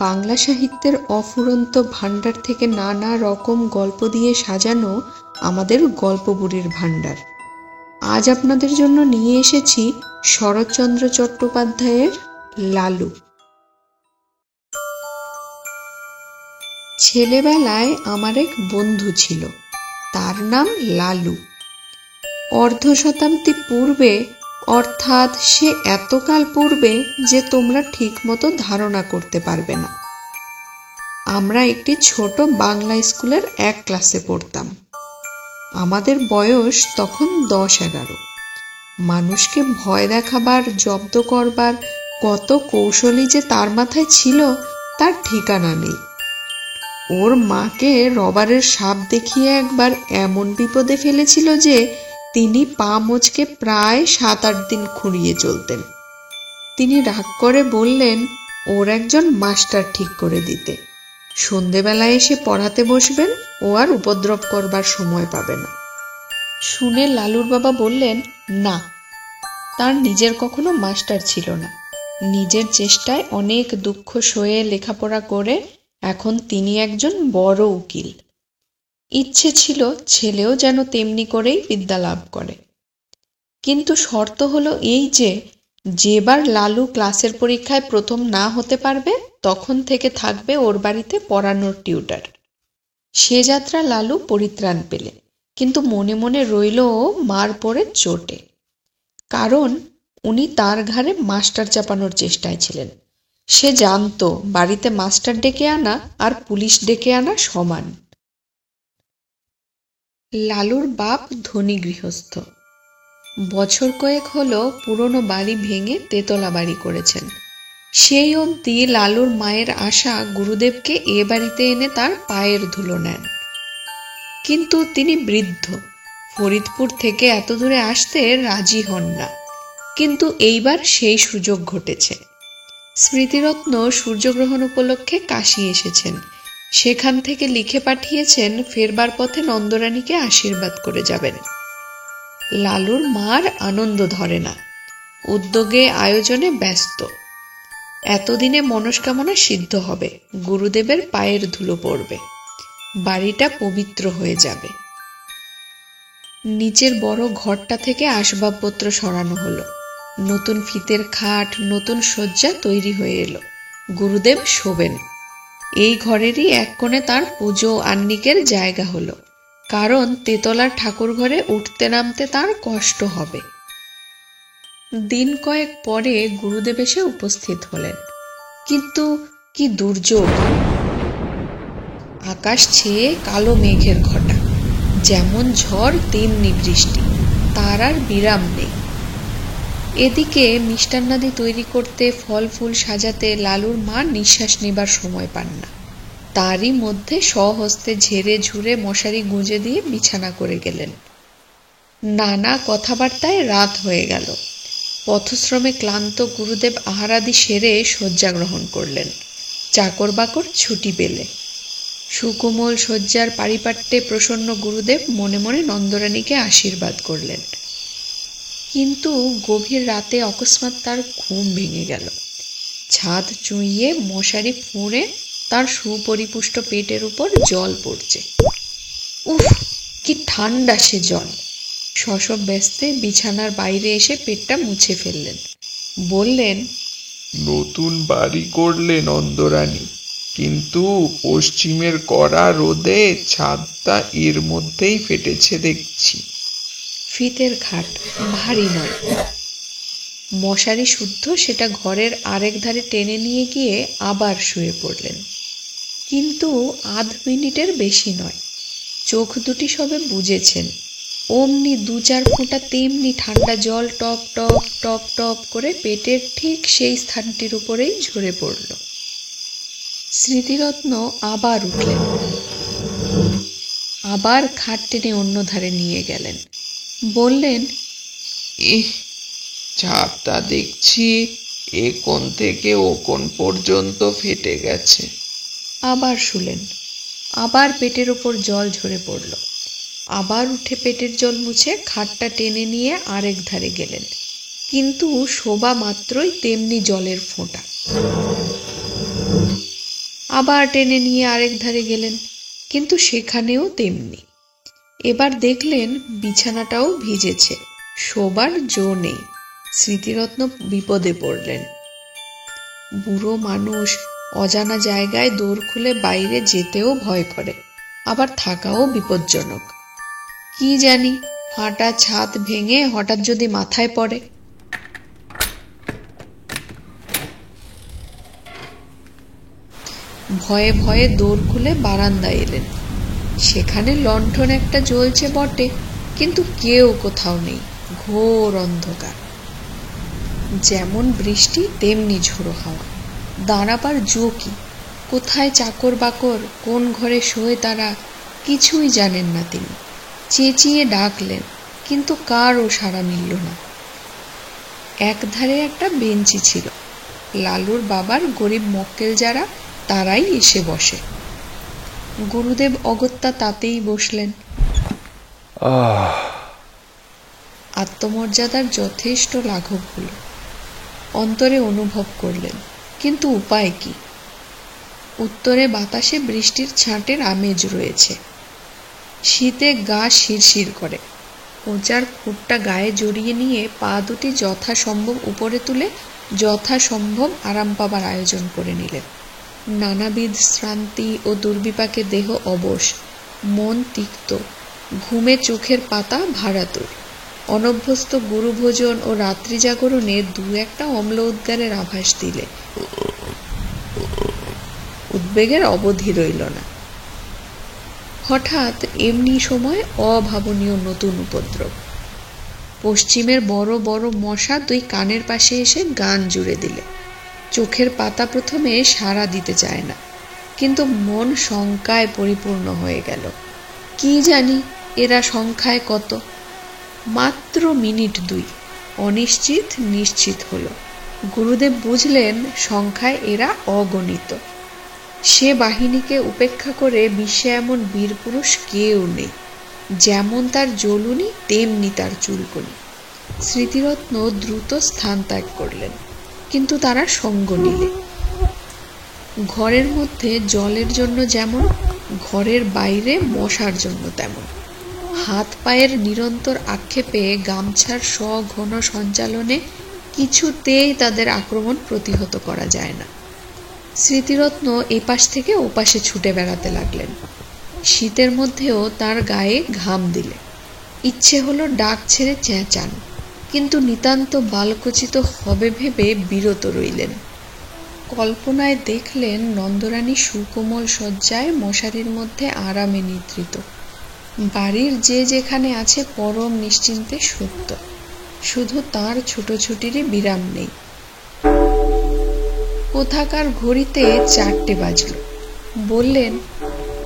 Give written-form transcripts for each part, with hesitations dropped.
বাংলা সাহিত্যের অফুরন্ত ভাণ্ডার থেকে নানা রকম গল্প দিয়ে সাজানো আমাদের গল্পবুড়ির ভাণ্ডার। আজ আপনাদের জন্য নিয়ে এসেছি শরৎচন্দ্র চট্টোপাধ্যায়ের লালু। ছেলেবেলায় আমার এক বন্ধু ছিল, তার নাম লালু। অর্ধ শতাব্দী পূর্বে, অর্থাৎ সে এতকাল পূর্বে যে তোমরা ঠিকমতো ধারণা করতে পারবে না। আমরা একটি ছোট বাংলা স্কুলের এক ক্লাসে পড়তাম। আমাদের বয়স তখন 10-11। মানুষকে ভয় দেখাবার, জব্দ করবার কত কৌশলী যে তার মাথায় ছিল তার ঠিকানা নেই। ওর মাকে রবারের সাপ দেখিয়ে একবার এমন বিপদে ফেলেছিল যে তিনি পা মোচকে প্রায় 7-8 দিন খুঁড়িয়ে চলতেন। তিনি রাগ করে বললেন ওর একজন মাস্টার ঠিক করে দিতে। সন্ধেবেলায় এসে পড়াতে বসবেন, ও আর উপদ্রব করবার সময় পাবে না। শুনে লালুর বাবা বললেন না, তার নিজের কখনো মাস্টার ছিল না। নিজের চেষ্টায় অনেক দুঃখ সয়ে লেখাপড়া করে এখন তিনি একজন বড় উকিল। ইচ্ছে ছিল ছেলেও যেন তেমনি করেই বিদ্যা লাভ করে। কিন্তু শর্ত হলো এই যে, যেবার লালু ক্লাসের পরীক্ষায় প্রথম না হতে পারবে তখন থেকে থাকবে ওর বাড়িতে পড়ানোর টিউটার। সে যাত্রা লালু পরিত্রাণ পেলে, কিন্তু মনে মনে রইল ও মার পড়ে চোটে। কারণ উনি তার ঘাড়ে মাস্টার চাপানোর চেষ্টায় ছিলেন। সে জানত বাড়িতে মাস্টার ডেকে আনা আর পুলিশ ডেকে আনা সমান। লালুর বাপ ধনী গৃহস্থ। বছর কয়েক হলো পুরনো বাড়ি ভেঙে তেতলা বাড়ি করেছেন। সেই অবধি লালুর মায়ের আশা গুরুদেবকে এ বাড়িতে এনে তার পায়ের ধুলো নেন। কিন্তু তিনি বৃদ্ধ, ফরিদপুর থেকে এত দূরে আসতে রাজি হন না। কিন্তু এইবার সেই সুযোগ ঘটেছে। স্মৃতিরত্ন সূর্যগ্রহণ উপলক্ষে কাশী এসেছেন। সেখান থেকে লিখে পাঠিয়েছেন ফেরবার পথে নন্দরানীকে আশীর্বাদ করে যাবেন। লালুর মার আনন্দ ধরে না, উদ্যোগে আয়োজনে ব্যস্ত। এতদিনে মনস্কামনা সিদ্ধ হবে, গুরুদেবের পায়ের ধুলো পড়বে, বাড়িটা পবিত্র হয়ে যাবে। নিচের বড় ঘরটা থেকে আসবাবপত্র সরানো হলো। নতুন ফিতের খাট, নতুন শয্যা তৈরি হয়ে এলো। গুরুদেব শোবেন। এই ঘরেরই এক কোণে তার পুজো আহ্নিকের জায়গা হলো, কারণ তেতলার ঠাকুর ঘরে উঠতে নামতে তার কষ্ট হবে। দিন কয়েক পরে গুরুদেব এসে উপস্থিত হলেন। কিন্তু কি দুর্যোগ! আকাশ ছেয়ে কালো মেঘের ঘটা। যেমন ঝড় তেমনি বৃষ্টি, তার আর বিরাম নেই। এদিকে মিষ্টান্নাদি তৈরি করতে, ফল ফুল সাজাতে লালুর মা নিঃশ্বাস নেবার সময় পান না। তারই মধ্যে স্বহস্তে ঝেড়ে ঝুড়ে মশারি গুঁজে দিয়ে বিছানা করে গেলেন। নানা কথাবার্তায় রাত হয়ে গেল। পথশ্রমে ক্লান্ত গুরুদেব আহারাদি সেরে শয্যা গ্রহণ করলেন। চাকর বাকর ছুটি পেলে। সুকোমল শয্যার পারিপাট্যে প্রসন্ন গুরুদেব মনে মনে নন্দরানীকে আশীর্বাদ করলেন। কিন্তু গভীর রাতে অকস্মাৎ তার ঘুম ভেঙে গেল। ছাদ চুঁইয়ে মশারি ফুঁড়ে তার সুপরিপুষ্ট পেটের উপর জল পড়ছে। উফ, কি ঠান্ডা সে জল! শশব ব্যস্তে বিছানার বাইরে এসে পেটটা মুছে ফেললেন। বললেন, নতুন বাড়ি করলে নন্দরানী, কিন্তু পশ্চিমের কড়া রোদে ছাদটা এর মধ্যেই ফেটেছে দেখছি। ফিতের খাট, ভারী নয়। মশারি শুদ্ধ সেটা ঘরের আরেক ধারে টেনে নিয়ে গিয়ে আবার শুয়ে পড়লেন। কিন্তু আধ মিনিটের বেশি নয়। চোখ দুটি সবে বুজেছেন, অমনি 2-4 ফোঁটা তেমনি ঠান্ডা জল টপ টপ টপ টপ করে পেটের ঠিক সেই স্থানটির উপরেই ঝরে পড়ল। স্মৃতিরত্ন আবার উঠলেন, আবার খাট টেনে অন্য ধারে নিয়ে গেলেন। বললেন, ছাদটা দেখছি এ কোণ থেকে ও কোণ পর্যন্ত ফেটে গেছে। আবার শুলেন। আবার পেটের ওপর জল ঝরে পড়ল। আবার উঠে পেটের জল মুছে খাটটা টেনে নিয়ে আরেক ধারে গেলেন। কিন্তু শোবা মাত্রই তেমনি জলের ফোঁটা। আবার টেনে নিয়ে আরেক ধারে গেলেন, কিন্তু সেখানেও তেমনি। এবার দেখলেন বিছানাটাও ভিজেছে, শোবার জো নেই। স্মৃতিরত্ন বিপদে পড়লেন। বুড়ো মানুষ, অজানা জায়গায় দোর খুলে বাইরে যেতেও ভয় করে, আবার থাকাও বিপজ্জনক। কি জানি, ফাটা ছাদ ভেঙে হঠাৎ যদি মাথায় পড়ে। ভয়ে ভয়ে দোর খুলে বারান্দায় এলেন। সেখানে লণ্ঠন একটা জ্বলছে বটে, কিন্তু কেউ কোথাও নেই, ঘোর অন্ধকার। যেমন বৃষ্টি তেমনি ঝোড়ো হাওয়া। দাঁড়াবার জো কি? কোথায় চাকর বাকর, কোন ঘরে শোয় তারা, কিছুই জানেন না তিনি। চেঁচিয়ে ডাকলেন, কিন্তু কারও সাড়া মিলল না। একধারে একটা বেঞ্চি ছিল, লালুর বাবার গরিব মক্কেল যারা, তারাই এসে বসে। গুরুদেব অগত্যা তাতেই বসলেন। আত্মমর্যাদার যথেষ্ট লাঘব হল, অন্তরে অনুভব করলেন, কিন্তু উপায় কি? উত্তরে বাতাসে বৃষ্টির ছাঁটের আমেজ রয়েছে। শীতে গা শিরশির করে। কোঁচার খুঁটটা গায়ে জড়িয়ে নিয়ে পা দুটি যথাসম্ভব উপরে তুলে যথাসম্ভব আরাম পাবার আয়োজন করে নিলেন। নানাবিধ শ্রান্তি ও দুর্বিপাকে দেহ অবশ, মন তিক্ত, ঘুমে চোখের পাতা ভারাতুর। অনভ্যস্ত গুরুভোজন ও রাত্রি জাগরণে দু একটা অম্ল উদ্গারের আভাস দিলে উদ্বেগের অবধি রইল না। হঠাৎ এমনি সময় অভাবনীয় নতুন উপদ্রব। পশ্চিমের বড় বড় মশা দুই কানের পাশে এসে গান জুড়ে দিলে। চোখের পাতা প্রথমে সাড়া দিতে চায় না, কিন্তু মন শঙ্কায় পরিপূর্ণ হয়ে গেল। কি জানি এরা সংখ্যায় কত। মাত্র মিনিট দুই অনিশ্চিত নিশ্চিত হলো। গুরুদেব বুঝলেন সংখ্যায় এরা অগণিত। সে বাহিনীকে উপেক্ষা করে বিশ্বে এমন বীরপুরুষ কেউ নেই। যেমন তার জ্বলুনি তেমনি তার চুলকুনি। স্মৃতিরত্ন দ্রুত স্থান ত্যাগ করলেন, কিন্তু তারা সঙ্গ নিলে। ঘরের মধ্যে জলের জন্য যেমন, ঘরের বাইরে মশার জন্য তেমন। হাত পায়ের নিরন্তর আক্ষেপে, গামছার সঘন সঞ্চালনে কিছুতেই তাদের আক্রমণ প্রতিহত করা যায় না। স্মৃতিরত্ন এপাশ থেকে ওপাশে ছুটে বেড়াতে লাগলেন। শীতের মধ্যেও তার গায়ে ঘাম দিলে। ইচ্ছে হলো ডাক ছেড়ে চেঁচান, কিন্তু নিতান্ত বালকোচিত হবে ভেবে বিরত রইলেন। কল্পনায় দেখলেন নন্দরানী সুকোমল শয্যায় মশারির মধ্যে আরামে নিদ্রিত। বাড়ির যে যেখানে আছে পরম নিশ্চিন্তে সুপ্ত। শুধু তার ছুটোছুটিরই বিরাম নেই। কোথাকার ঘড়িতে 4টে বাজল। বললেন,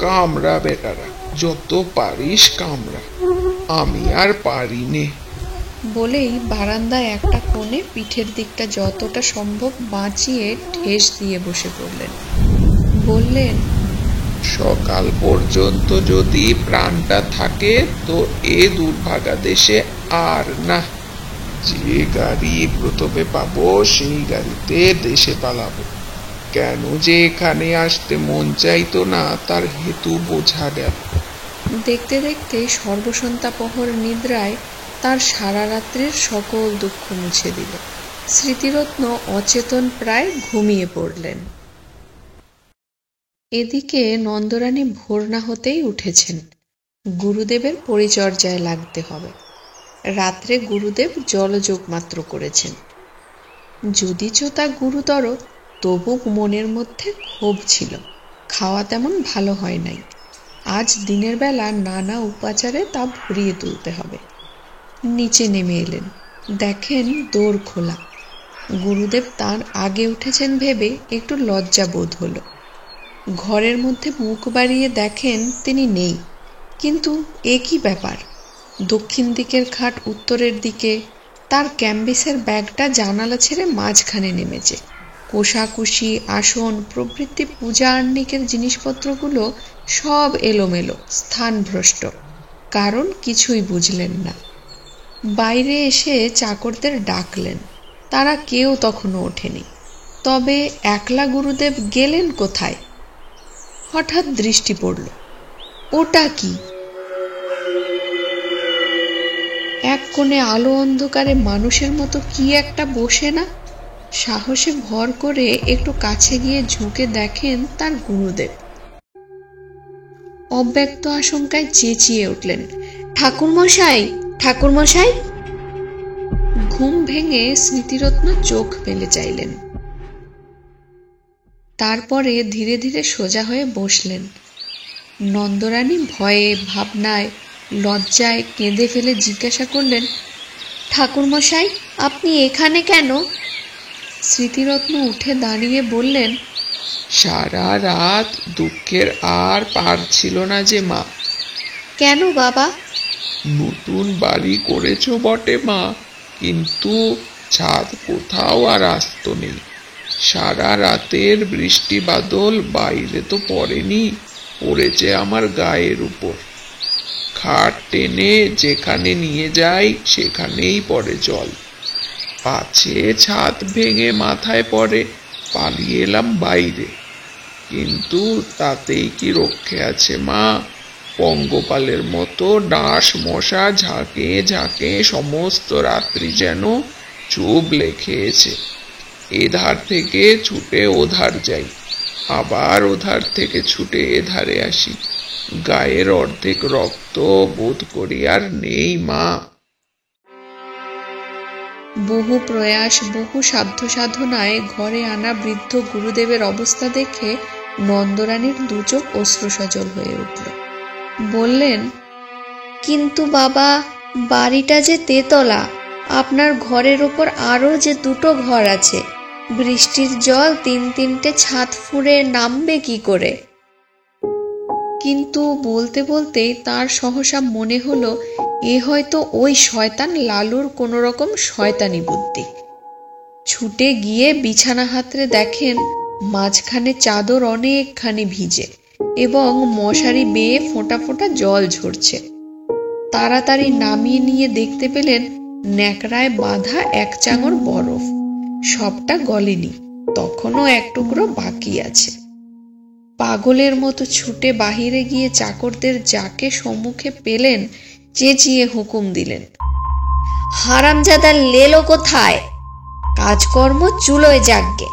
কামড়া বেটারা, যত পারিস কামড়া, আমি আর পারি নে। বলেই বারান্দায় একটা কোণে পিঠের দিকটা যতটা সম্ভব বাঁচিয়ে ঠেস দিয়ে বসে পড়লেন। বললেন, সকাল পর্যন্ত যদি প্রাণটা থাকে তো এ দুর্ভাগা দেশে আর না। যে গাড়ি প্রথমে পাবো সেই গাড়িতে দেশে পালাবো। কেন যে এখানে আসতে মন চাইতো না তার হেতু বোঝা গেল। দেখতে দেখতে সর্বসন্তাপহর নিদ্রায় তার সারা রাত্রির সকল দুঃখ মুছে দিল। স্মৃতিরত্ন অচেতন প্রায় ঘুমিয়ে পড়লেন। এদিকে নন্দরানী ভোর না হতেই উঠেছেন। গুরুদেবের পরিচর্যায় লাগতে হবে। রাত্রে গুরুদেব জলযোগ মাত্র করেছেন। যদিচ তা গুরুতর, তবু মনের মধ্যে ক্ষোভ ছিল। খাওয়া তেমন ভালো হয় নাই। আজ দিনের বেলা নানা উপাচারে তা ভরিয়ে তুলতে হবে। নিচে নেমে এলেন, দেখেন দোর খোলা। গুরুদেব তার আগে উঠেছেন ভেবে একটু লজ্জা বোধ হলো। ঘরের মধ্যে মুখ বাড়িয়ে দেখেন তিনি নেই। কিন্তু এ কি ব্যাপার? দক্ষিণ দিকের খাট উত্তরের দিকে, তার ক্যাম্বিসের ব্যাগটা জানালা ছেড়ে মাঝখানে নেমেছে। কোষাকুষি, আসন প্রভৃতি পূজা আহ্নিকের জিনিসপত্রগুলো সব এলোমেলো, স্থানভ্রষ্ট। কারণ কিছুই বুঝলেন না। বাইরে এসে চাকরদের ডাকলেন, তারা কেউ তখনও ওঠেনি। তবে একলা গুরুদেব গেলেন কোথায়? হঠাৎ দৃষ্টি পড়ল। ওটা কি? এক কোণে আলো অন্ধকারে মানুষের মতো কি একটা বসে না। সাহসে ভর করে একটু কাছে গিয়ে ঝুঁকে দেখেন তার গুরুদেব। অব্যক্ত আশঙ্কায় চেঁচিয়ে উঠলেন, ঠাকুরমশাই, ঠাকুরমশাই! ঘুম ভেঙে স্মৃতিরত্ন চোখ মেলে চাইলেন। তারপরে ধীরে ধীরে সোজা হয়ে বসলেন। নন্দরানী ভয়ে, ভাবনায়, লজ্জায় কেঁদে ফেলে জিজ্ঞাসা করলেন, ঠাকুরমশাই, আপনি এখানে কেন? স্মৃতিরত্ন উঠে দাঁড়িয়ে বললেন, সারা রাত দুঃখের আর পার ছিল না যে মা। কেন বাবা? নতুন বাড়ি করেছো বটে মা, কিন্তু ছাদ কোথাও আর আস্ত নেই। সারা রাতের বৃষ্টি বাদল বাইরে তো পড়েনি, পড়েছে আমার গায়ের উপর। খাট টেনে যেখানে নিয়ে যাই সেখানেই পড়ে জল। পাছে ছাদ ভেঙে মাথায় পড়ে, পালিয়ে এলাম বাইরে, কিন্তু তাতেই কি রক্ষে আছে মা? পঙ্গপালের মতো ডাঁশ মশা ঝাঁকে ঝাঁকে সমস্ত রাত্রি যেন চুবলে খেয়েছে। এধার থেকে ছুটে ওধার যাই, আবার ওধার থেকে ছুটে এধারে আসি। গায়ের অর্ধেক রক্ত বোধ করি আর নেই মা। বহু প্রয়াস, বহু সাধ্য সাধনায় ঘরে আনা বৃদ্ধ গুরুদেবের অবস্থা দেখে নন্দরানীর দুচোখ অশ্রুসজল হয়ে উঠল। বললেন, কিন্তু বাবা, বাড়িটা যে তেতলা, আপনার ঘরের ওপর আরো যে দুটো ঘর আছে, বৃষ্টির জল তিন তিনটে ছাদ ফুঁড়ে নামবে কি করে? কিন্তু বলতে বলতেই তার সহসা মনে হলো, এ হয়তো ওই শয়তান লালুর কোনো রকম শয়তানি বুদ্ধি। ছুটে গিয়ে বিছানা হাতড়ে দেখেন মাঝখানে চাদর অনেকখানি ভিজে এবং মশারি বেয়ে ফোঁটা ফোঁটা জল ঝরছে। তাড়াতাড়ি নামিয়ে নিয়ে দেখতে পেলেন ন্যাকড়ায় বাঁধা এক চাঙড় বরফ। সবটা গলেনি, তখনও এক টুকরো বাকি আছে। পাগলের মতো ছুটে বাহিরে গিয়ে চাকরদের যাকে সম্মুখে পেলেন চেঁচিয়ে হুকুম দিলেন, হারামজাদা লেলো কোথায়? কাজকর্ম চুলোয় যাকগে,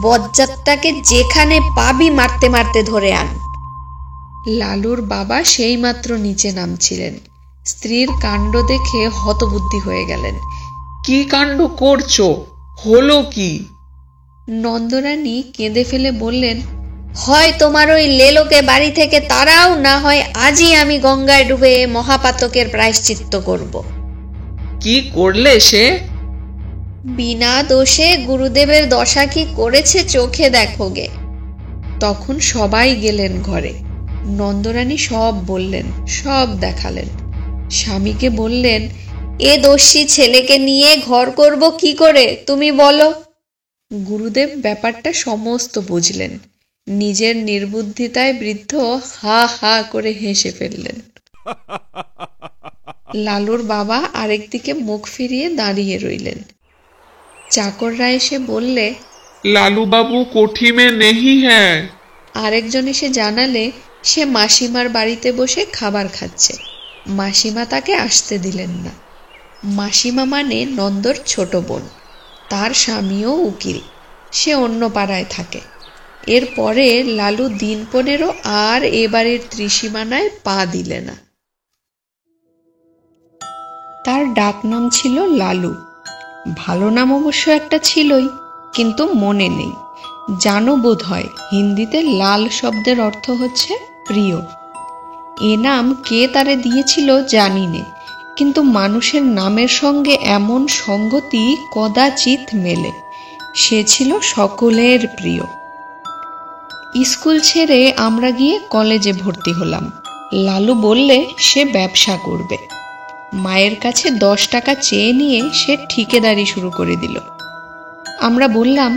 বজ্জাতটাকে যেখানে পাবি মারতে মারতে ধরে আন। লালুর বাবা সেইমাত্র নিচে নামছিলেন। স্ত্রীর কাণ্ড দেখে হতবুদ্ধি হয়ে গেলেন। কি কাণ্ড করছো? হলো কি? নন্দরানী কেঁদে ফেলে বললেন, হয় তোমার ওই লেলোকে বাড়ি থেকে তাড়াও, না হয় আজই আমি গঙ্গায় ডুবে মহাপাতকের প্রায়শ্চিত্ত করব। কি করলে সে? বিনা দোষে গুরুদেবের দশা কি করেছে চোখে দেখোগে। তখন সবাই গেলেন ঘরে। নন্দরানী সব বললেন, সব দেখালেন। স্বামীকে বললেন, এ দোষী ছেলেকে নিয়ে ঘর করব কি করে, তুমি বলো। গুরুদেব ব্যাপারটা সমস্ত বুঝলেন। নিজের নির্বুদ্ধিতায় বৃদ্ধ হা হা করে হেসে ফেললেন। লালুর বাবা আরেকদিকে মুখ ফিরিয়ে দাঁড়িয়ে রইলেন। চাকররা এসে বললে, লালু বাবু কোঠি মে নেহি হ্যাঁ। আরেকজন এসে জানালে সে মাসিমার বাড়িতে বসে খাবার খাচ্ছে। মাসিমা তাকে আসতে দিলেন না। মাসিমা মানে নন্দর ছোট বোন। তার স্বামীও উকিল, সে অন্য পাড়ায় থাকে। এরপরে লালু দিন 15 আর এ বাড়ির ত্রিসীমানায় পা দিলে না। তার ডাক নাম ছিল লালু। ভালো নাম অবশ্য একটা ছিলই, কিন্তু মনে নেই। জানো বোধ হয় হিন্দিতে লাল শব্দের অর্থ হচ্ছে প্রিয়। এ নাম কে তারে দিয়েছিল জানি নে, কিন্তু মানুষের নামের সঙ্গে এমন সঙ্গতি কদাচিৎ মেলে। সে ছিল সকলের প্রিয়। স্কুল ছেড়ে আমরা গিয়ে কলেজে ভর্তি হলাম। লালু বললে সে ব্যবসা করবে। মায়ের কাছে 10 টাকা চেয়ে নিয়ে সে ঠিকেদারি শুরু করে দিল। আমরা বললাম,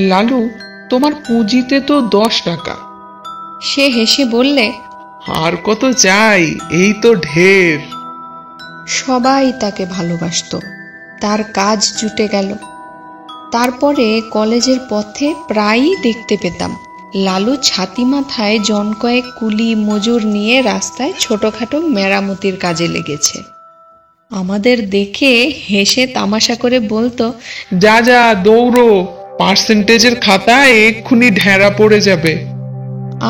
লালু, তোমার পুঁজিতে তো 10 টাকা। সে হেসে বললে, আর কত চাই, এই তো ঢের। সবাই তাকে ভালোবাসত। তার কাজ জুটে গেল। তারপরে কলেজের পথে প্রায়ই দেখতে পেতাম লালু ছাতি মাথায় জন কয়েক কুলি মজুর নিয়ে রাস্তায় ছোটখাটো মেরামতির কাজে লেগেছে। আমাদের দেখে হেসে তামাশা করে বলতো, যা যা দৌড়ো, পার্সেন্টেজের খাতায় এক্ষুনি ঢেঁড়া পড়ে যাবে।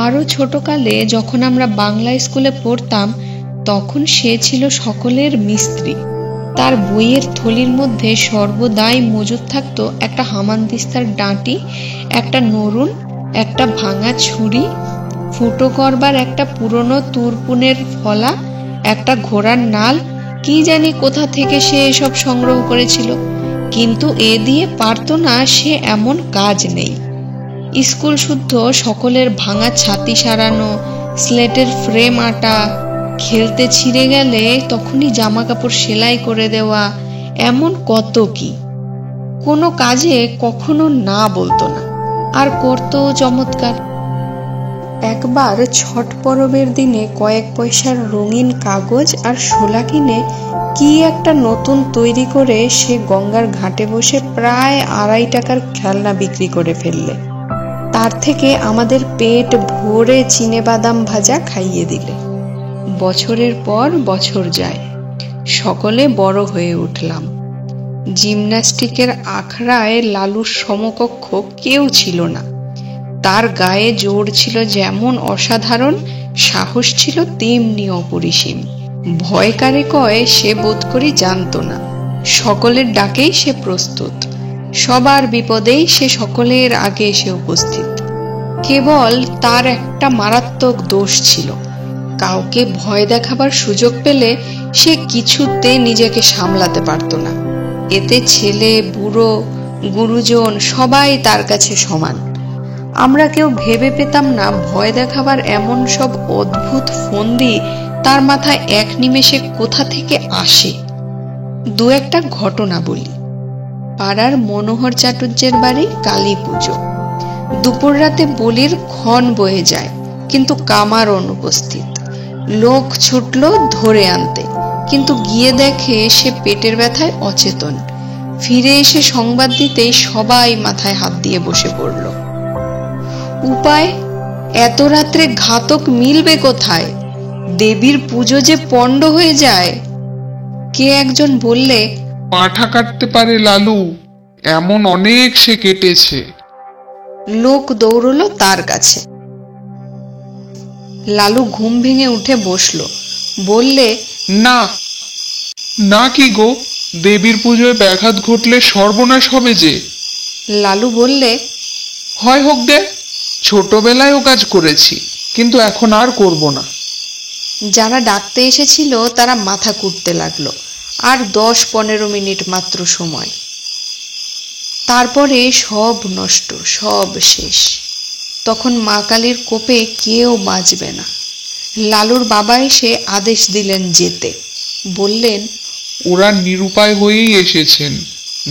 আরও ছোটকালে যখন আমরা বাংলা স্কুলে পড়তাম, তখন সে ছিল সকলের মিস্ত্রি। তার বইয়ের থলির মধ্যে সর্বদাই মজুদ থাকতো একটা হামানদিস্তার ডাঁটি, একটা নরুন, একটা ভাঙা ছুরি, ফুটো করবার একটা পুরনো তুরপুনের ফলা, একটা ঘোড়ার নাল। কি জানি কোথা থেকে সে এসব সংগ্রহ করেছিল, কিন্তু এ দিয়ে পারত না সে এমন কাজ নেই। স্কুল শুদ্ধ সকলের ভাঙা ছাতি সারানো, স্লেটের ফ্রেম আটা, খেলতে ছিঁড়ে গেলে তখনই জামা কাপড় সেলাই করে দেওয়া, এমন কত কি। কোনো কাজে কখনো না বলতো না, আর করতো চমৎকার। একবার ছট পরবের দিনে কয়েক পয়সার রঙিন কাগজ আর শোলা কিনে কি একটা নতুন তৈরি করে সে গঙ্গার ঘাটে বসে প্রায় 2.5 টাকার খেলনা বিক্রি করে ফেললে। তার থেকে আমাদের পেট ভরে চিনেবাদাম ভাজা খাইয়ে দিলে। বছরের পর বছর যায়, সকলে বড় হয়ে উঠলাম। জিমন্যাস্টিকের আখড়ায় লালুর সমকক্ষ কেউ ছিল না। তার গায়ে জোর ছিল যেমন অসাধারণ, সাহস ছিল তেমনি অপরিসীম। ভয় কারে কয় সে বোধ করি জানত না। সকলের ডাকেই সে প্রস্তুত, সবার বিপদেই সে সকলের আগে এসে উপস্থিত। কেবল তার একটা মারাত্মক দোষ ছিল, কাউকে ভয় দেখাবার সুযোগ পেলে সে কিছুতে নিজেকে সামলাতে পারত না। এতে ছেলে বুড়ো গুরুজন সবাই তার কাছে সমান। আমরা কেউ ভেবে পেতাম না ভয় দেখাবার এমন সব অদ্ভুত ফন্দি তার মাথায় এক নিমেষে কোথা থেকে আসে। দু একটা ঘটনা বলি। পাড়ার মনোহর চাটুর্যের বাড়ি কালী পুজো। দুপুর রাতে বলির ক্ষণ বয়ে যায়, কিন্তু কামার অনুপস্থিত। লোক ছুটল ধরে আনতে, কিন্তু গিয়ে দেখে সে পেটের ব্যথায় অচেতন। ফিরে এসে সংবাদ দিতেই সবাই মাথায় হাত দিয়ে বসে পড়ল। উপায়? এত রাত্রে ঘাতক মিলবে কোথায়? দেবীর পুজো যে পণ্ড হয়ে যায়। কে একজন বললে, পাঁঠা কাটতে পারে লালু, এমন অনেক সে কেটেছে। লোক দৌড়ল তার কাছে। লালু ঘুম ভেঙে উঠে বসল, বললে, না না, কি গো, দেবীর পুজোয় ব্যাঘাত ঘটলে সর্বনাশ হবে যে। লালু বললে, হয় হোক গে, ছোটবেলায় ও কাজ করেছি, কিন্তু এখন আর করব না। যারা ডাকতে এসেছিল তারা মাথা কুটতে লাগলো। আর 10-15 মিনিট মাত্র সময়, তারপরে সব নষ্ট, সব শেষ। তখন মা কালীর কোপে কেউ বাঁচবে না। লালুর বাবা এসে আদেশ দিলেন যেতে। বললেন, ওরা নিরুপায় হয়েই এসেছেন,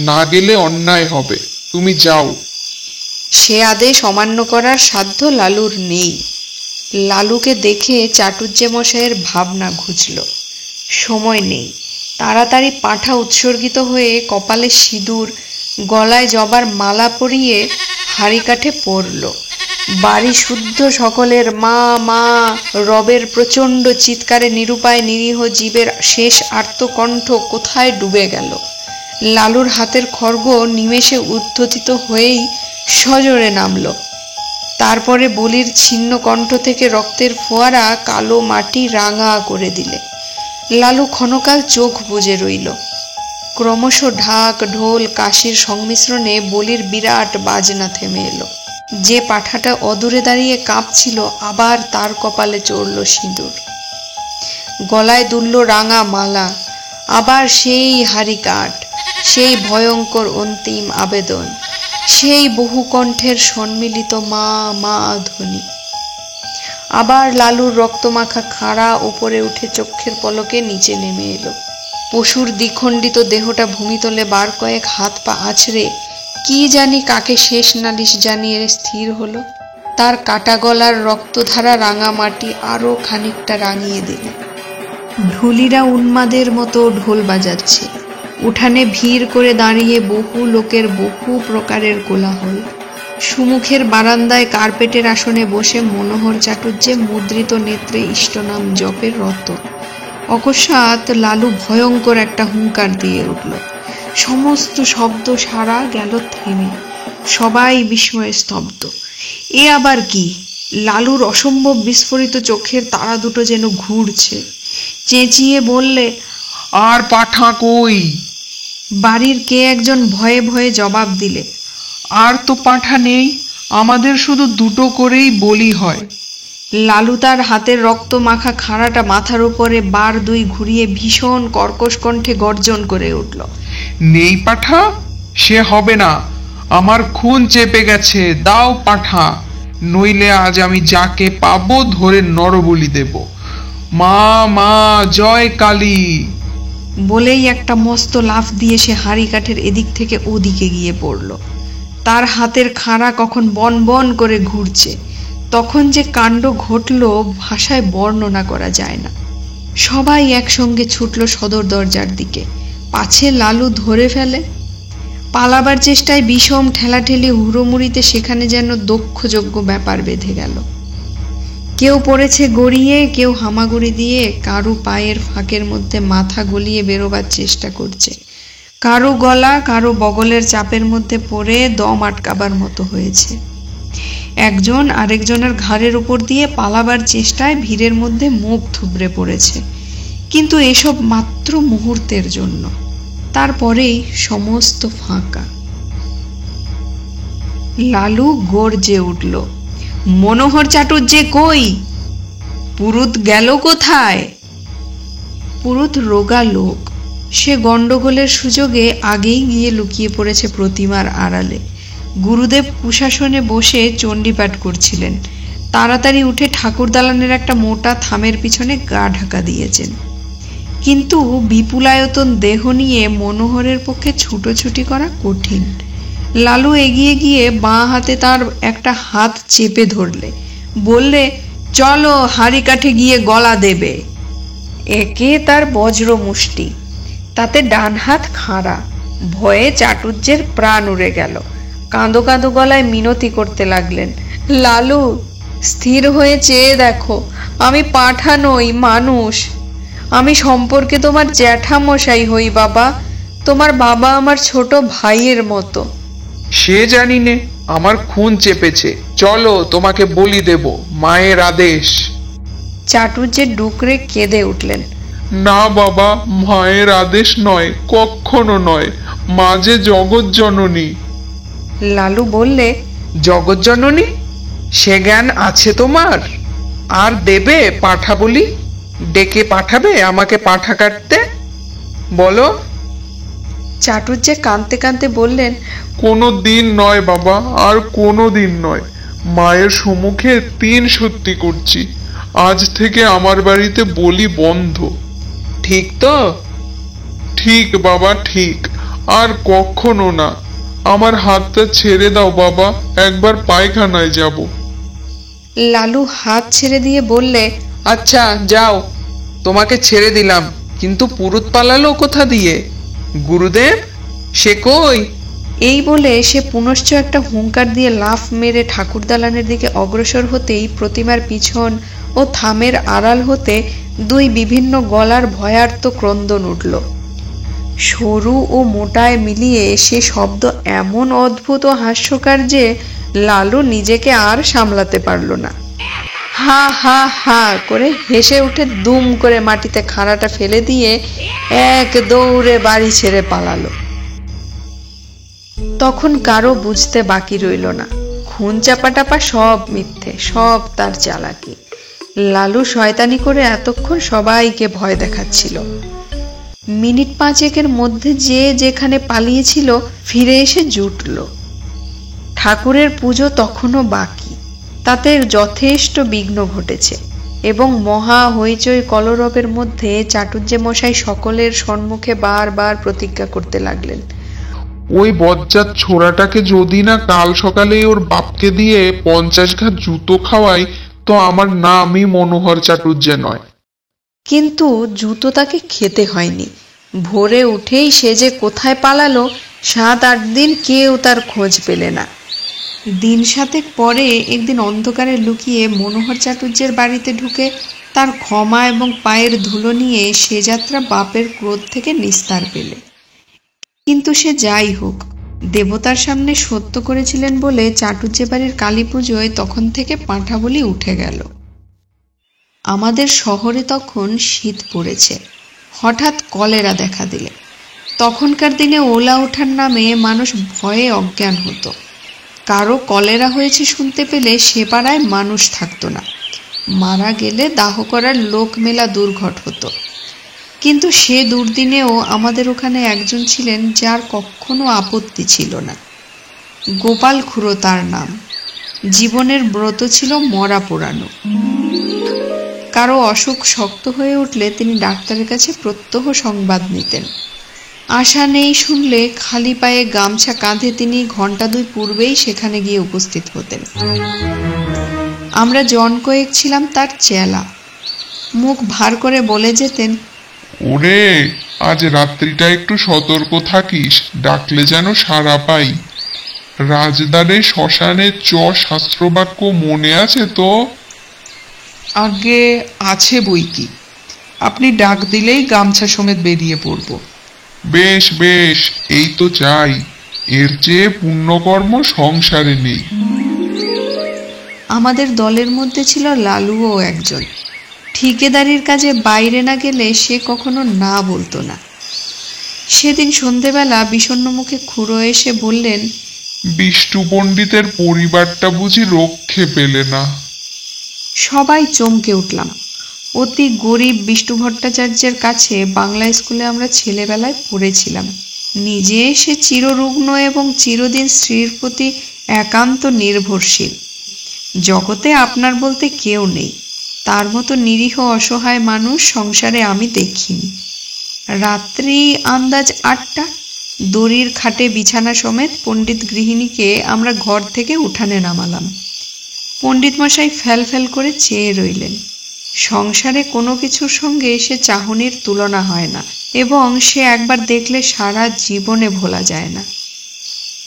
না গেলে অন্যায় হবে, তুমি যাও। সে আদেশ অমান্য করার সাধ্য লালুর নেই। লালুকে দেখে চাটুর্যে মশাইয়ের ভাবনা ঘুচল। সময় নেই। তাড়াতাড়ি পাঁঠা উৎসর্গিত হয়ে কপালে সিঁদুর, গলায় জবার মালা পরিয়ে হাঁড়ি কাঠে পড়ল। বাড়ি শুদ্ধ সকলের মা মা রবের প্রচণ্ড চিৎকারে নিরুপায় নিরীহ জীবের শেষ আর্তকণ্ঠ কোথায় ডুবে গেল। লালুর হাতের খড়গ নিমেষে উদ্ধতিত হয়েই সজোরে নামল। তারপরে বলির ছিন্ন কণ্ঠ থেকে রক্তের ফোয়ারা কালো মাটি রাঙা করে দিলে। লালু ক্ষণকাল চোখ বুজে রইল। ক্রমশ ঢাক ঢোল কাশির সংমিশ্রণে বলির বিরাট বাজনা থেমে এলো। যে পাঁঠাটা অদূরে দাঁড়িয়ে কাঁপছিল, আবার তার কপালে চড়ল সিঁদুর, গলায় দুলল রাঙা মালা। আবার সেই হাঁড়ি কাঠ, সেই ভয়ঙ্কর অন্তিম আবেদন, সেই বহু কণ্ঠের সম্মিলিত মা মা ধ্বনি। আবার লালুর রক্তমাখা খাড়া উপরে উঠে চক্ষের পলকে নিচে নেমে এলো। পশুর দ্বিখণ্ডিত দেহটা ভূমিতলে বার কয়েক হাত পা আছড়ে কি জানি কাকে শেষ নালিশ জানিয়ে স্থির হলো। তার কাটা গলার রক্তধারা রাঙা মাটি আরো খানিকটা রাঙিয়ে দিল। ঢুলিরা উন্মাদের মতো ঢোল বাজাচ্ছে। উঠানে ভিড় করে দাঁড়িয়ে বহু লোকের বহু প্রকারের কোলাহল। সুমুখের বারান্দায় কার্পেটের আসনে বসে মনোহর চাটুর্যে মুদ্রিত নেত্রে ইষ্টনাম জপে রত। অকস্মাৎ লালু ভয়ঙ্কর একটা হুঙ্কার দিয়ে উঠল। সমস্ত শব্দ সারা গেল থেমে। সবাই বিস্ময়ে স্তব্ধ। এ আবার কি? লালুর অসম্ভব বিস্ফোরিত চোখের তারা দুটো যেন ঘুরছে। চেঁচিয়ে বললে, আর পাঠা কই? বাড়ির কে একজন ভয়ে ভয়ে জবাব দিলে, আর তো পাঠা নেই, আমাদের শুধু দুটো করেই বলি হয়। লালু তার হাতের রক্ত মাখা খাড়াটা মাথার উপরে বার দুই ঘুরিয়ে ভীষণ কর্কশ কণ্ঠে গর্জন করে উঠল, নেই পাঠা? সে হবে না, আমার খুন চেপে গেছে, দাও পাঠা, নইলে আজ আমি যাকে পাবো ধরে নরবলি দেব। মা মা জয় কালী। বলেই একটা মস্ত লাফ দিয়ে সে হাঁড়ি কাঠের এদিক থেকে ওদিকে গিয়ে পড়ল। তার হাতের খাড়া কখন বন বন করে ঘুরছে। তখন যে কাণ্ড ঘটল ভাষায় বর্ণনা করা যায় না। সবাই একসঙ্গে ছুটল সদর দরজার দিকে, পাছে লালু ধরে ফেলে। পালাবার চেষ্টায় বিষম ঠেলাঠেলি হুড়োমুড়িতে সেখানে যেন দক্ষযজ্ঞ ব্যাপার বেঁধে গেল। কেউ পড়েছে গড়িয়ে, কেউ হামাগুড়ি দিয়ে কারু পায়ের ফাঁকের মধ্যে মাথা গলিয়ে বেরোবার চেষ্টা করছে, কারো গলা কারো বগলের চাপের মধ্যে পড়ে দম আটকাবার মতো হয়েছে। একজন আরেকজনের ঘাড়ের উপর দিয়ে পালাবার চেষ্টায় ভিড়ের মধ্যে মুখ থুবড়ে পড়েছে, কিন্তু এসব মাত্র মুহূর্তের জন্য। তারপরেই সমস্ত ফাঁকা। লালু গর্জে উঠল, মনোহর চাটুর্যে কই? পুরুত গেল কোথায়? পুরুত রোগা লোক, সে গন্ডগোলের সুযোগে আগেই গিয়ে লুকিয়ে পড়েছে প্রতিমার আড়ালে। গুরুদেব কুশাসনে বসে চণ্ডীপাঠ করছিলেন। তাড়াতাড়ি উঠে ঠাকুর দালানের একটা মোটা থামের পিছনে গা ঢাকা দিয়েছেন। কিন্তু বিপুলায়তন দেহ নিয়ে মনোহরের পক্ষে ছুটোছুটি করা কঠিন। লালু এগিয়ে গিয়ে বাঁ হাতে তার একটা হাত চেপে ধরলে, বললে, চলো হাঁড়ি কাঠে গিয়ে গলা দেবে। একে তার বজ্র মুষ্টি, তাতে ডান হাত খাড়া। ভয়ে চাটুর্যের প্রাণ উড়ে গেল। কাঁদো কাঁদো গলায় মিনতি করতে লাগলেন, লালু স্থির হয়ে চেয়ে দেখো, আমি পাঠা নই, মানুষ। আমি সম্পর্কে তোমার জ্যাঠামশাই হই বাবা। তোমার বাবা আমার ছোট ভাইয়ের মতো। সে জানি নে, আমার খুন চেপেছে, চলো তোমাকে বলি দেব, মায়ের আদেশ। চাটুর্যে ডুকরে কেঁদে উঠলেন, না বাবা, মায়ের আদেশ নয়, কখনো নয়, মা যে জগৎ জননী। লালু বললে, জগৎ জননী? সে জ্ঞান আছে তোমার? আর দেবে পাঠা বলি? ডেকে পাঠাবে আমাকে পাঠা কাটতে? বলো। চাটুর্যে কাঁদতে কাঁদতে বললেন, কোনো দিন নয় বাবা, আর কোনো দিন নয়, মায়ের সম্মুখে 3 সত্যি করছি, আজ থেকে আমার বাড়িতে বলি বন্ধ। ঠিক তো? ঠিক বাবা, ঠিক, আর কখনো না। আমার হাতটা ছেড়ে দাও বাবা, একবার পায়খানায় যাব। লালু হাত ছেড়ে দিয়ে বললে, আচ্ছা যাও, তোমাকে ছেড়ে দিলাম, কিন্তু পুরুত পালালো কোথা দিয়ে? গুরুদেব সে কই? এই বলে সে পুনশ্চ একটা হুঙ্কার দিয়ে লাফ মেরে ঠাকুর দালানের দিকে অগ্রসর হতেই প্রতিমার পিছন ও থামের আড়াল হতে 2 বিভিন্ন গলার ভয়ার্ত ক্রন্দন উঠল। সরু ও মোটায় মিলিয়ে সে শব্দ এমন অদ্ভুত ও হাস্যকর যে লালু নিজেকে আর সামলাতে পারল না। হা হা হা করে হেসে উঠে দুম করে মাটিতে খাড়াটা ফেলে দিয়ে এক দৌড়ে বাড়ি ছেড়ে পালালো। তখন কারো বুঝতে বাকি রইল না, খুন চাপাটাপা সব মিথ্যে, সব তার চালাকি। লালু শয়তানি করে এতক্ষণ সবাইকে ভয় দেখাচ্ছিল। মিনিট 5 মধ্যে যে যেখানে পালিয়েছিল ফিরে এসে জুটল। ঠাকুরের পুজো তখনও বাকি, তাতে যথেষ্ট বিঘ্ন ঘটেছে এবং মহা হইচই কলরবের মধ্যে চাটুর্যে মশাই সকলের সম্মুখে বারবার প্রতিজ্ঞা করতে লাগলেন, ওই বজ্জাত ছোড়াটাকে যদি না কাল সকালে ওর বাপকে দিয়ে 50 ঘাত জুতো খাওয়াই, তো আমার নামই মনোহর চাটুর্যে নয়। কিন্তু জুতো তাকে খেতে হয়নি। ভোরে উঠেই সে যে কোথায় পালালো 7-8 দিন কেউ তার খোঁজ পেলে না। দিন সাতেক পরে একদিন অন্ধকারে লুকিয়ে মনোহর চাটুর্যের বাড়িতে ঢুকে তার ক্ষমা এবং পায়ের ধুলো নিয়ে সে যাত্রা বাপের ক্রোধ থেকে নিস্তার পেলে। কিন্তু সে যাই হোক, দেবতার সামনে সত্য করেছিলেন বলে চাটুর্যে বাড়ির কালী পুজোয় তখন থেকে পাঁঠা বলি উঠে গেল। আমাদের শহরে তখন শীত পড়েছে। হঠাৎ কলেরা দেখা দিলে তখনকার দিনে ওলা ওঠার নামে মানুষ ভয়ে অজ্ঞান হতো। কারো কলেরা হয়েছে শুনতে পেলে সে পাড়ায় মানুষ থাকতো না। মারা গেলে দাহ করার লোক মেলা দুর্ঘট হতো। কিন্তু সে দুর্দিনেও আমাদের ওখানে একজন ছিলেন যার কখনো আপত্তি ছিল না। গোপাল খুড়ো তার নাম। জীবনের ব্রত ছিল মরা পোড়ানো। কারো অসুখ শক্ত হয়ে উঠলে তিনি ডাক্তারের কাছে প্রত্যহ সংবাদ নিতেন। আশা নেই শুনলে খালি পায়ে গামছা কাঁধে তিনি ঘণ্টা 2 পূর্বেই সেখানে গিয়ে উপস্থিত হতেন। আমরা জন কয়েক ছিলাম তার চেলা। মুখ ভার করে বলে যেতেন, ওরে, আজ রাত্রিটা একটু সতর্ক থাকিস, ডাকলে যেন সাড়া পাই। রাজদারে শ্মশানের শাস্ত্রবাক্য মনে আছে তো? আগে আছে বই কি, আপনি ডাক দিলেই গামছা সমেত বেরিয়ে পড়ব। বেশ বেশ, এই তো চাই। এর চেয়ে পুণ্যকর্ম সংসারে নেই। আমাদের দলের মধ্যে ছিল লালুও একজন। ঠিকেদারির কাজে বাইরে না গেলে সে কখনো না বলতো না। সেদিন সন্ধেবেলা বিষণ্ণ মুখে খুড়ো এসে বললেন, বিষ্টু পণ্ডিতের পরিবারটা বুঝি রক্ষে পেলে না? সবাই চমকে উঠলাম। অতি গরিব বিষ্টু ভট্টাচার্যের কাছে বাংলা স্কুলে আমরা ছেলেবেলায় পড়েছিলাম। নিজে সে চিররুগ্ন এবং চিরদিন স্ত্রীর প্রতি একান্ত নির্ভরশীল। জগতে আপনার বলতে কেউ নেই। তার মতো নিরীহ অসহায় মানুষ সংসারে আমি দেখিনি। রাত্রি আন্দাজ 8টা। দড়ির খাটে বিছানা সমেত পণ্ডিত গৃহিণীকে আমরা ঘর থেকে উঠানে নামালাম। পণ্ডিত মশাই ফ্যাল ফ্যাল করে চেয়ে রইলেন। সংসারে কোনো কিছুর সঙ্গে সে চাহনির তুলনা হয় না এবং সে একবার দেখলে সারা জীবনে ভোলা যায় না।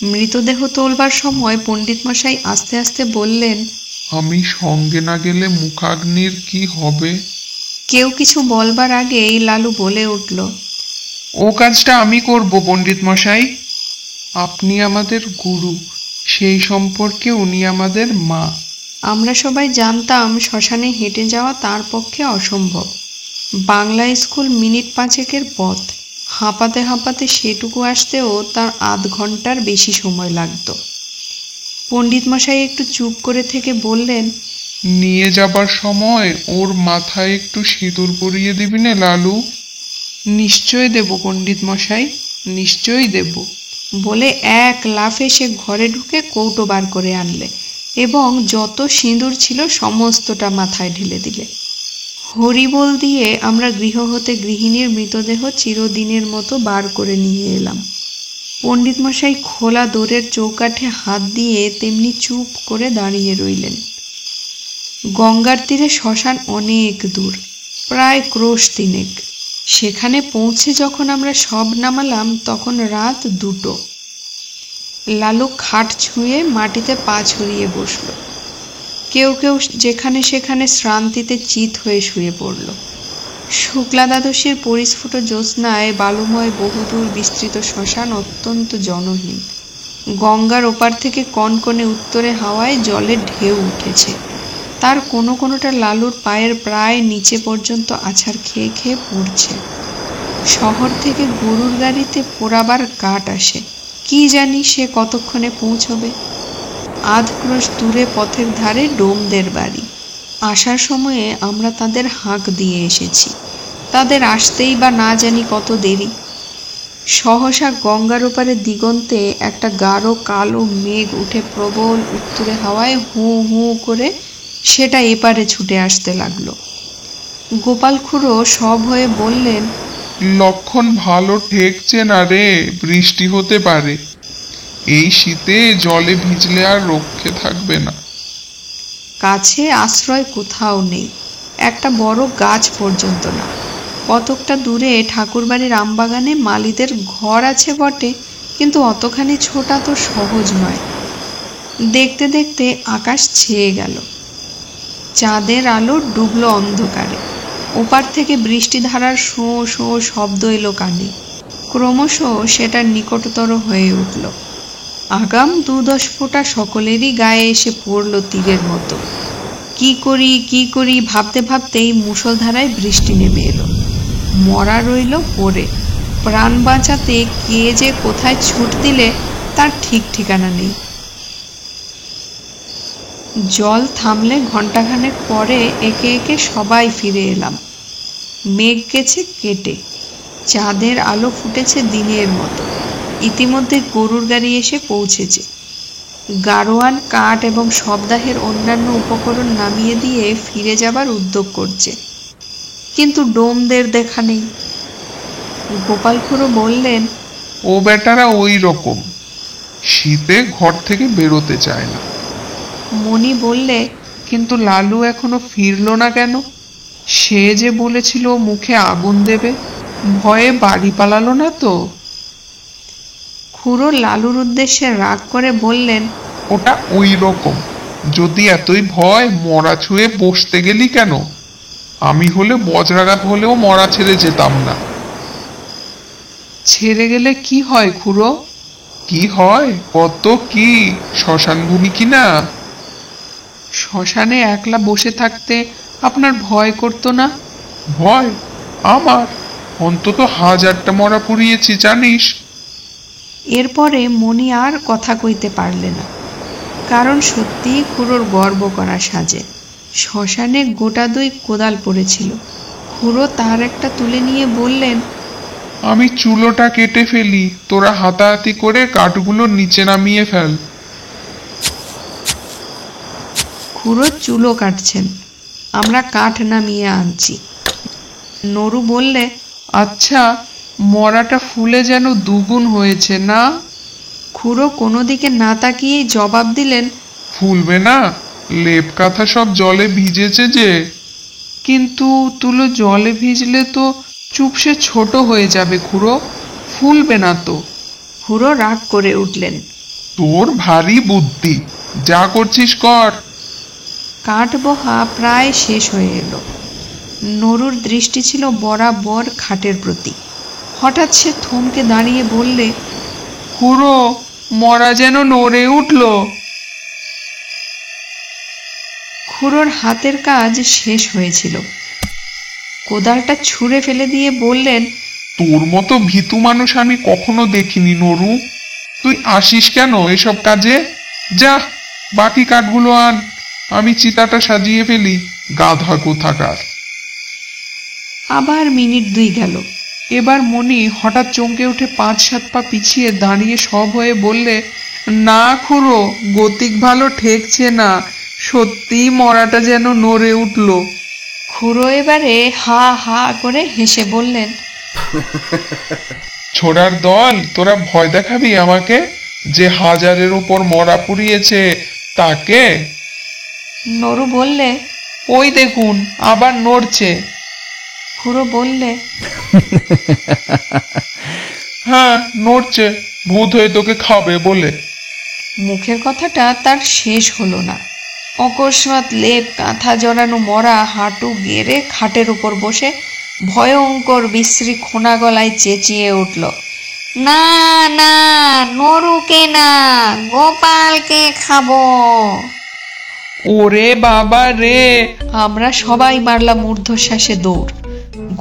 মৃতদেহ তোলবার সময় পণ্ডিত মশাই আস্তে আস্তে বললেন, আমি সঙ্গে না গেলে মুখাগ্নির কি হবে? কেউ কিছু বলবার আগেই লালু বলে উঠল, ও কাজটা আমি করব পণ্ডিত মশাই। আপনি আমাদের গুরু, সেই সম্পর্কে উনি আমাদের মা। আমরা সবাই জানতাম শ্মশানে হেঁটে যাওয়া তার পক্ষে অসম্ভব। বাংলা স্কুল মিনিট 5 পথ। হাঁপাতে হাঁপাতে সেটুকু আসতেও তার আধ ঘন্টার বেশি সময় লাগতো। পণ্ডিত মশাই একটু চুপ করে থেকে বললেন, নিয়ে যাবার সময় ওর মাথায় একটু সিঁদুর পরিয়ে দিবি না লালু? নিশ্চয় দেব পণ্ডিত মশাই, নিশ্চয়ই দেব। বলে এক লাফে সে ঘরে ঢুকে কৌটো বার করে আনলে এবং যত সিঁদুর ছিল সমস্তটা মাথায় ঢেলে দিলে। হরিবোল দিয়ে আমরা গৃহ হতে গৃহিণীর মৃতদেহ চিরদিনের মতো বার করে নিয়ে এলাম। পণ্ডিত মশাই খোলা দোরের চৌকাঠে হাত দিয়ে তেমনি চুপ করে দাঁড়িয়ে রইলেন। গঙ্গার তীরে শ্মশান অনেক দূর, প্রায় ক্রোশ 3। সেখানে পৌঁছে যখন আমরা সব নামালাম তখন রাত 2টো। লালু খাট ছুঁয়ে মাটিতে পা ছড়িয়ে বসল। কেউ কেউ যেখানে সেখানে শ্রান্তিতে চিত হয়ে শুয়ে পড়ল। শুক্লা দ্বাদশীর পরিস্ফুট জ্যোৎস্নায় বালুময় বহুদূর বিস্তৃত শ্মশান অত্যন্ত জনহীন। গঙ্গার ওপার থেকে কনকনে উত্তরে হাওয়ায় জলের ঢেউ উঠেছে। তার কোনো কোনোটা লালুর পায়ের প্রায় নিচে পর্যন্ত আছাড় খেয়ে খেয়ে পড়ছে। শহর থেকে গরুর গাড়িতে পোড়াবার কাঠ আসে। কি জানি সে কতক্ষণে পৌঁছবে। আধ ক্রোশ দূরে পথের ধারে ডোমদের বাড়ি। আসার সময়ে আমরা তাদের হাঁক দিয়ে এসেছি। তাদের আসতেই বা না জানি কত দেরি। সহসা গঙ্গার ওপারে দিগন্তে একটা গাঢ় কালো মেঘ উঠে প্রবল উত্তরে হাওয়ায় হু হু করে সেটা এপারে ছুটে আসতে লাগলো। গোপাল খুড়ো সব হয়ে বললেন, লক্ষণ ভালো ঠেকছে না রে, বৃষ্টি হতে পারে। এই শীতে জলে ভিজলে আর রক্ষে থাকবে না। কাছে আশ্রয় কোথাও নেই, একটা বড় গাছ পর্যন্ত না। কতকটা দূরে ঠাকুরবাড়ির আমবাগানে মালীদের ঘর আছে বটে, কিন্তু অতখানি ছোটা তো সহজ নয়। দেখতে দেখতে আকাশ ছেয়ে গেল, চাঁদের আলো ডুবলো অন্ধকারে। ওপার থেকে বৃষ্টিধারার শোঁ শোঁ শব্দ এলো কানে, ক্রমশ সেটা নিকটতর হয়ে উঠল। আগাম 2-10 ফোঁটা সকলেরই গায়ে এসে পড়ল তীরের মতো। কি করি ভাবতে ভাবতেই মুষলধারায় বৃষ্টি নেমে এলো। মরা রইল পড়ে, প্রাণ বাঁচাতে কে যে কোথায় ছুট দিলে তার ঠিক ঠিকানা নেই। জল থামলে ঘণ্টাখানেক পরে একে একে সবাই ফিরে এলাম। মেঘ গেছে কেটে, চাঁদের আলো ফুটেছে দিনের মতো। ইতিমধ্যে গরুর গাড়ি এসে পৌঁছেছে। গাড়োয়ান কাঠ এবং শবদাহের অন্যান্য উপকরণ নামিয়ে দিয়ে ফিরে যাবার উদ্যোগ করছে, কিন্তু ডোমদের দেখা নেই। গোপাল খুড়ো বললেন, ও বেটারা ওই রকম, শীতে ঘর থেকে বেরোতে চায় না। মণি বললে, কিন্তু লালু এখনো ফিরলো না কেন? সে যে বলেছিল মুখে আগুন দেবে, ভয়ে বাড়ি পালালো না তো? খুড়ো লালুর উদ্দেশ্যে রাগ করে বললেন, ওটা ওই রকম। যদি এতই ভয়, মরা ছুঁয়ে বসতে গেলি কেন? আমি হলে বজ্রাঘাত হলেও মরা ছেড়ে যেতাম না। ছেড়ে গেলে কি হয় খুড়ো? কি হয়? কত কি, শ্মশান ভূমি কিনা? শ্মশানে একলা বসে থাকতে আপনার ভয় করতো না? ভয়? আমার? অন্তত 1000টা মরা পুড়িয়েছি জানিস। এরপরে মণি আর কথা কইতে পারলে না, কারণ সত্যিই খুড়োর গর্ব করা সাজে। শ্মশানে গোটা 2 কোদাল পড়েছিল। খুড়ো তার একটা তুলে নিয়ে বললেন, আমি চুলোটা কেটে ফেলি, তোরা হাতাহাতি করে কাঠগুলো নিচে নামিয়ে ফেল। খুড়ো চুলো কাটছেন, আমরা কাঠ নামিয়ে আনছি। নরু বললে, আচ্ছা, মরাটা ফুলে যেন 2 গুণ হয়েছে না? খুড়ো কোনো দিকে না তাকিয়েই জবাব দিলেন, ফুলবে না, লেপ কাঁথা সব জলে ভিজেছে যে। কিন্তু তুলো জলে ভিজলে তো চুপসে ছোট হয়ে যাবে খুড়ো, ফুলবে না তো। খুড়ো রাগ করে উঠলেন। তোর ভারী বুদ্ধি, যা করছিস কর। কাঠ বহা প্রায় শেষ হয়ে এলো। নরুর দৃষ্টি ছিল বরাবর খাটের প্রতি। হঠাৎ সে থমকে দাঁড়িয়ে বললে, খুড়ো, মরা যেন নড়ে উঠল। খুড়োর হাতের কাজ শেষ হয়েছিল। কোদালটা ছুঁড়ে ফেলে দিয়ে বললেন, তোর মতো ভীতু মানুষ আমি কখনো দেখিনি নরু। তুই আসিস কেন এসব কাজে? যা, বাকি কাঠগুলো আন, আমি চিতাটা সাজিয়ে ফেলি, গাধা কোথাকার। আবার মিনিট 2 গেল। এবার মণি হঠাৎ চমকে উঠে 5-7 পা পিছিয়ে দাঁড়িয়ে সব হয়ে বললে, না খুড়ো, গতিক ভালো ঠেকছে না, সত্যি মরাটা যেন নড়ে উঠল। খুড়ো এবারে হা হা করে হেসে বললেন, ছোড়ার দল, তোরা ভয় দেখাবি আমাকে, যে 1000-এর উপর মরা পুড়িয়েছে তাকে? নরু বললে, ওই দেখুন আবার নড়ছে। খুড়ো বললে, হ্যাঁ নড়ছে, ভূত হয়ে তোকে খাবে বলে। মুখের কথাটা তার শেষ হলো না। অকস্মাৎ লেপ কাঁথা জড়ানো মরা হাঁটু গেড়ে খাটের উপর বসে ভয়ঙ্কর বিশ্রী খোনা গলায় চেঁচিয়ে উঠল, না না, নরুকে না, গোপালকে খাবো। ওরে বাবা রে! আমরা সবাই মারলাম ঊর্ধ্বশ্বাসে দৌড়।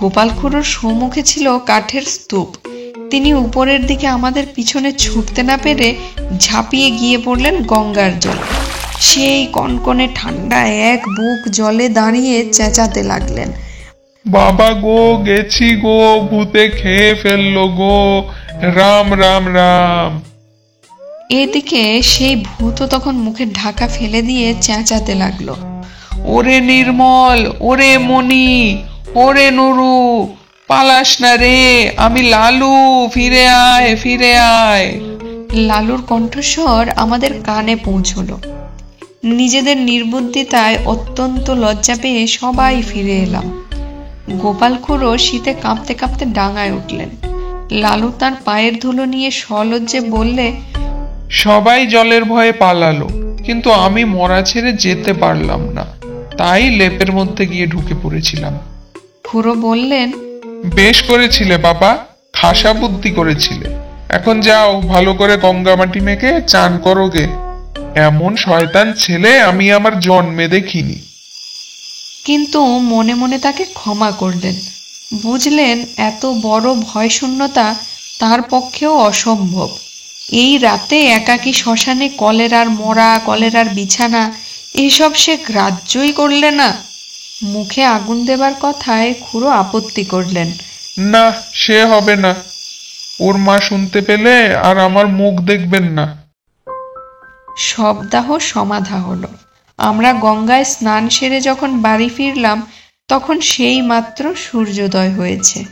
গোপাল খুড়োর সম্মুখে ছিল কাঠের স্তূপ। তিনি উপরের দিকে আমাদের পিছনে ছুটতে না পেরে ঝাঁপিয়ে গিয়ে পড়লেন গঙ্গার জল। সেই কনকনে ঠান্ডা এক বুক জলে দাঁড়িয়ে চেঁচাতে লাগলেন, বাবা গো, গেছি গো, ভূতে খেয়ে ফেললো গো, রাম রাম রাম। এদিকে সেই ভূত তখন মুখে ঢাকা ফেলে দিয়ে চেঁচাতে লাগলো, ওরে নির্মল, ওরে মণি, ওরে নুরু, পালাস না রে, আমি লালু, ফিরে আয়, ফিরে আয়। লালুর কণ্ঠস্বর আমাদের কানে পৌঁছলো। নিজেদের নির্বুদ্ধিতায় অত্যন্ত লজ্জা পেয়ে সবাই ফিরে এলাম। গোপাল খুড়ো শীতে কাঁপতে কাঁপতে ডাঙায় উঠলেন। লালু তার পায়ের ধুলো নিয়ে সলজ্জে বললে, সবাই জলের ভয়ে পালালো, কিন্তু আমি মরা ছেড়ে যেতে পারলাম না, তাই লেপের মধ্যে গিয়ে ঢুকে পড়েছিলাম। খুড়ো বললেন, বেশ করেছিলে বাবা, খাসা বুদ্ধি করেছিলে। এখন যাও, ভালো করে গঙ্গা মাটি মেখে চান করো গে। এমন শয়তান ছেলে আমি আমার জন্মে দেখিনি। কিন্তু মনে মনে তাকে ক্ষমা করলেন। বুঝলেন এত বড় ভয়শূন্যতা তার পক্ষেও অসম্ভব। এই রাতে একাকী শ্মশানে কলেরার মরা, কলেরার বিছানা, এসব সে গ্রাহ্যই করলে না। মুখে আগুন দেবার কথায় খুড়ো আপত্তি করলেন। না, সে হবে না। ওর মা শুনতে পেলে আর আমার মুখ দেখবেন না। সব দাহ সমাধা হলো। আমরা গঙ্গায় স্নান সেরে যখন বাড়ি ফিরলাম, তখন সেই মাত্র সূর্যোদয় হয়েছে।